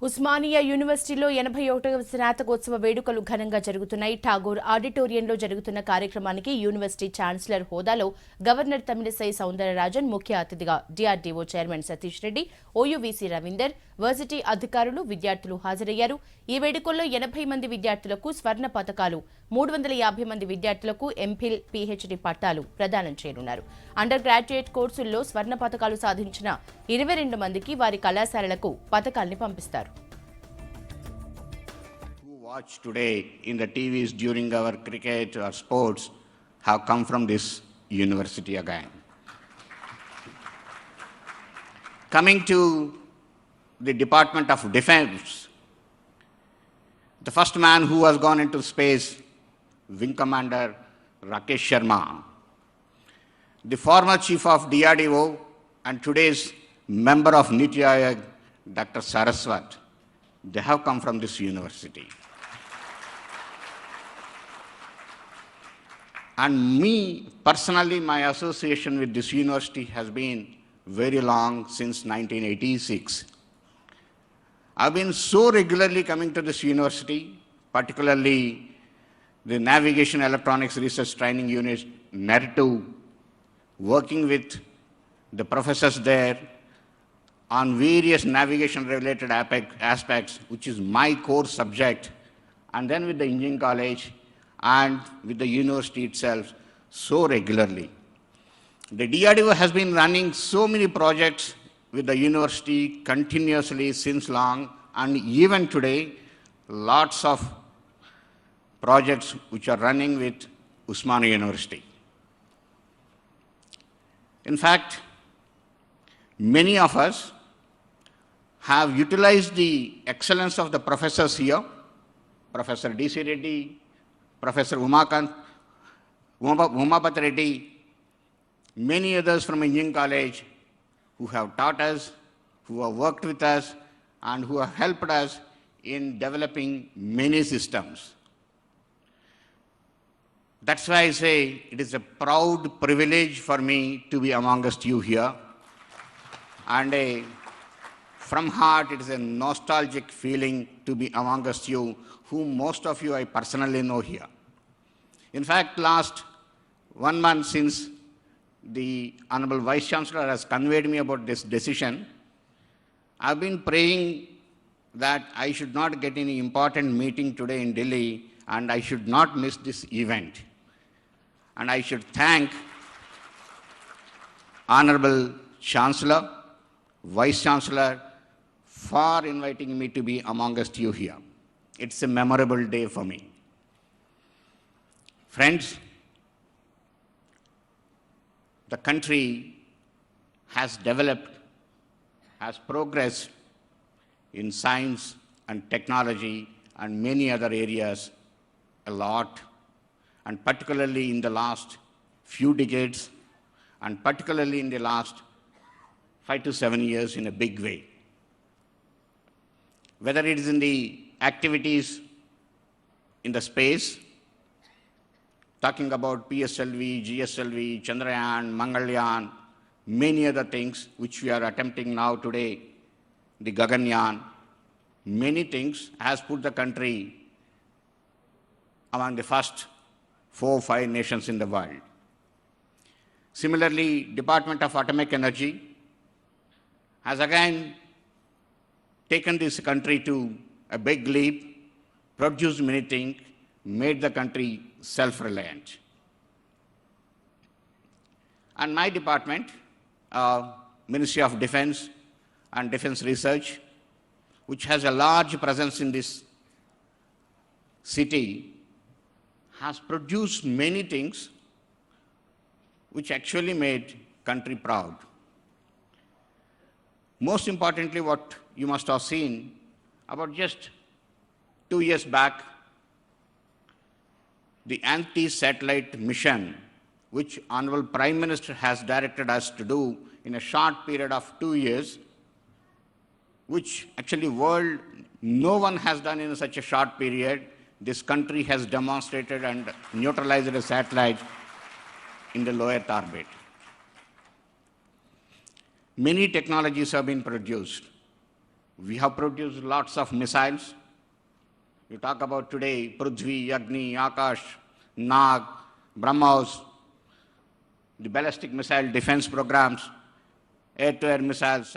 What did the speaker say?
ఉస్మానియా యూనివర్సిటీలో 81వ స్నాతకోత్సవ వేడుకలు ఘనంగా జరుగుతున్నాయి. ఠాగూర్ ఆడిటోరియంలో జరుగుతున్న కార్యక్రమానికి యూనివర్సిటీ ఛాన్సలర్ హోదాలో గవర్నర్ తమిళిసై సౌందరరాజన్ ముఖ్య అతిథిగా DRDO chairman Satish Reddy, OU VC Ravinder, varsity అధికారులు, విద్యార్థులు హాజరయ్యారు. ఈ వేడుకల్లో 80 మంది విద్యార్థులకు స్వర్ణ పతకాలు, 350 మంది విద్యార్థులకు ఎంఫిల్, పీహెచ్డీ పట్టాలు ప్రదానం చేయనున్నారు. అండర్ గ్రాడ్యుయేట్ కోర్సుల్లో స్వర్ణ పతకాలు సాధించిన 22 మందికి వారి కళాశాలలకు పతకాల్ని పంపిస్తారు. Watch today in the TVs during our cricket or sports have come from this university again. Coming to the Department of Defense, the first man who has gone into space, Wing Commander Rakesh Sharma, the former chief of DRDO and today's member of Niti Aayog, Dr. Saraswat, they have come from this university. And me, personally, my association with this university has been very long, since 1986. I've been so regularly coming to this university, particularly the Navigation Electronics Research Training Unit, NERTU, working with the professors there on various navigation-related aspects, which is my core subject, and then with the Engineering College, and with the university itself so regularly. The DRDO has been running so many projects with the university continuously since long, and even today, lots of projects which are running with Usmania University. In fact, many of us have utilized the excellence of the professors here, Professor D.C. Reddy, Professor Umapat Reddy, many others from Engineering College who have taught us, who have worked with us, and who have helped us in developing many systems. That's why I say it is a proud privilege for me to be amongst you here. And from heart, it is a nostalgic feeling to be amongst you, whom most of you I personally know here. In fact, last 1 month since the Honorable Vice Chancellor has conveyed me about this decision, I've been praying that I should not get any important meeting today in Delhi and I should not miss this event. And I should thank Honorable Chancellor, Vice Chancellor for inviting me to be amongst you here. It's a memorable day for me. Friends, the country has developed, has progressed in science and technology and many other areas a lot, and particularly in the last few decades, and particularly in the last 5 to 7 years in a big way. Whether it is in the activities in the space, talking about PSLV, GSLV, Chandrayaan, Mangalyaan, many other things which we are attempting now today, the Gaganyaan, many things has put the country among the first 4 or 5 nations in the world. Similarly, Department of Atomic Energy has again taken this country to a big leap, produced many things, made the country self-reliant. And my department, Ministry of Defense and Defense Research, which has a large presence in this city, has produced many things which actually made country proud. Most importantly, what you must have seen, about just 2 years back, the anti-satellite mission, which Honorable Prime Minister has directed us to do in a short period of 2 years, which actually no one has done in such a short period. This country has demonstrated and neutralized a satellite in the low Earth orbit. Many technologies have been produced. We have produced lots of missiles. You talk about today Prithvi, Agni, Akash, Nag, BrahMos, the ballistic missile defense programs, air-to-air missiles.